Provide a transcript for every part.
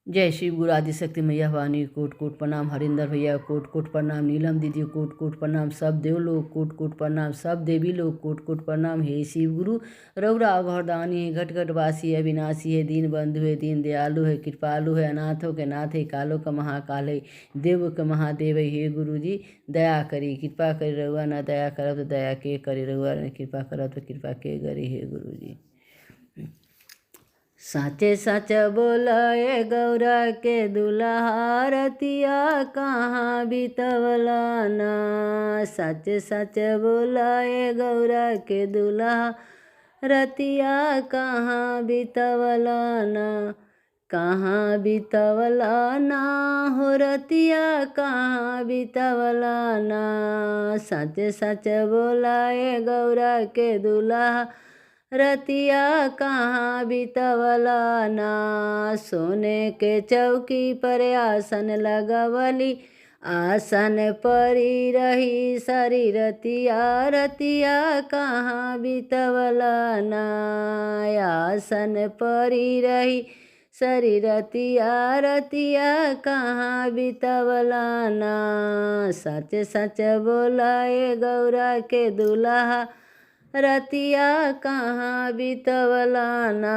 जय शिव गुरु आदिशक्ति मैया भवानी कोट कोट प्रणाम। हरिंदर भैया कोट कोट प्रणाम। नीलम दीदी कोट कोट प्रणाम। सब देव लोग कोट कोट प्रणाम। सब देवी लोग कोट कोट प्रणाम। हे शिव गुरु रौरा घरदानी है, घट घट वासी है, विनाशी है, दीन बंधु है, दीन दयालु है, कृपालु है, अनाथों के नाथ है, कालो का महाकाल है, देव का महादेव है। हे गुरु जी दया करी, कृपा करी। रउआ ना दया करब तो दया के करी, रउआ ने कृपा करब तो कृपा के करी। हे गुरु जी साचे सच बोलाए गौरा के दुल्हा रतिया कहाँ बितवला ना। सच सच बोलाए गौरा के दुल्हा रतिया कहाँ बितवला ना। कहाँ बितवला ना हो रतिया कहाँ बितवला ना। सच सच बोलाए गौरा के दुल्हा रतिया कहाँ बितवला ना। सोने के चौकी पर आसन लगवली, आसन परी रही सारी रतिया, रतिया कहाँ बितवला ना। आसन परी रही सारी रतिया, रतिया कहाँ बितवला ना। सच सच बोलाए गौरा के दुल्हा रतिया कहाँ बितवला ना।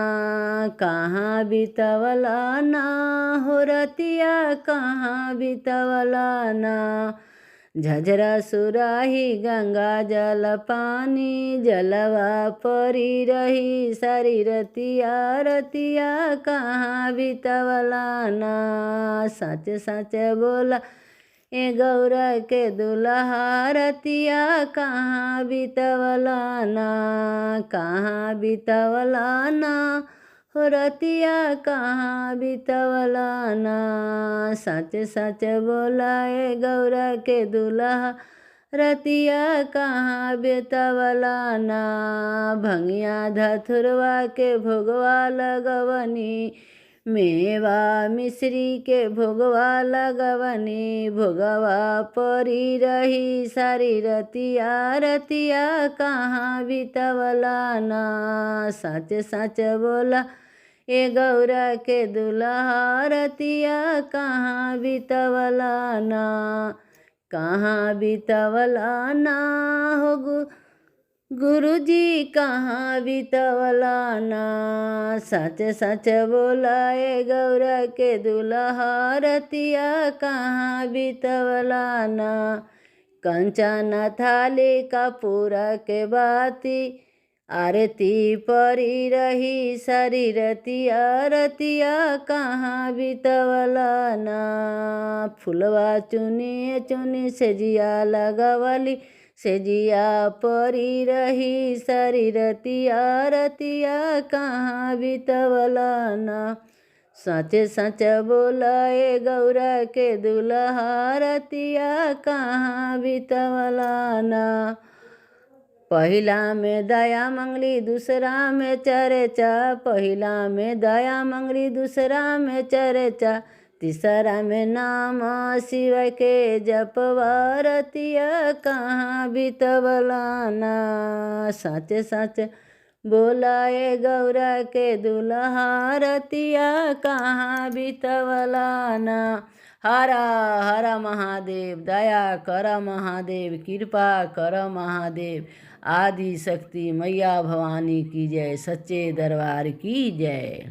कहाँ बितवला ना हो रतिया कहाँ बितवला ना। झझरा सुराही गंगा जल पानी, जलवा परी रही सारी रतिया, रतिया कहाँ बितवला ना। सच सच बोला ए गौरा के दुल्हा रतिया कहाँ बितवला ना। कहाँ बितवला ना हो रतिया कहाँ बितवला ना। सच सच बोला ए गौरा के दुल्हा रतिया कहाँ बितवला ना। भंगिया धथुरवा के भोगवा लगवनी, मेवा मिश्री के भोगवा लगवनी, भोगवा परी रही सारी रतिया, रतिया कहाँ बितवला ना। सच सच बोला ए गौरा के दुल्हा रतिया कहाँ बितवला ना। कहाँ बितवला ना हो गुरुजी कहाँ बितवला ना। सच सच बोलाए गौरा के दुल्हा रतिया कहाँ बितवला ना। कंचन थाली कपूरा के बाती, आरती परी रही सारी रतिया, रतिया कहाँ बितवला ना। फुलवा चुनी चुनी से जिया लगवली, से जिया परी रही सारी रतिया, रतिया कहाँ बितवला ना। सच सच बोलाए गौरा के दुल्हा रतिया कहाँ बितवला ना। पहिला में दया मंगली दूसरा में चर्चा, पहिला में दया मंगली दूसरा में चर्चा, तीसरा में नाम शिव के जपवा रतिया कहाँ बितवला ना। सच सच बोलाए गौरा के दुल्हा रतिया कहाँ बितवला ना। हरा हरा महादेव दया कर महादेव, कृपा कर महादेव। आदि शक्ति मैया भवानी की जय, सच्चे दरबार की जय।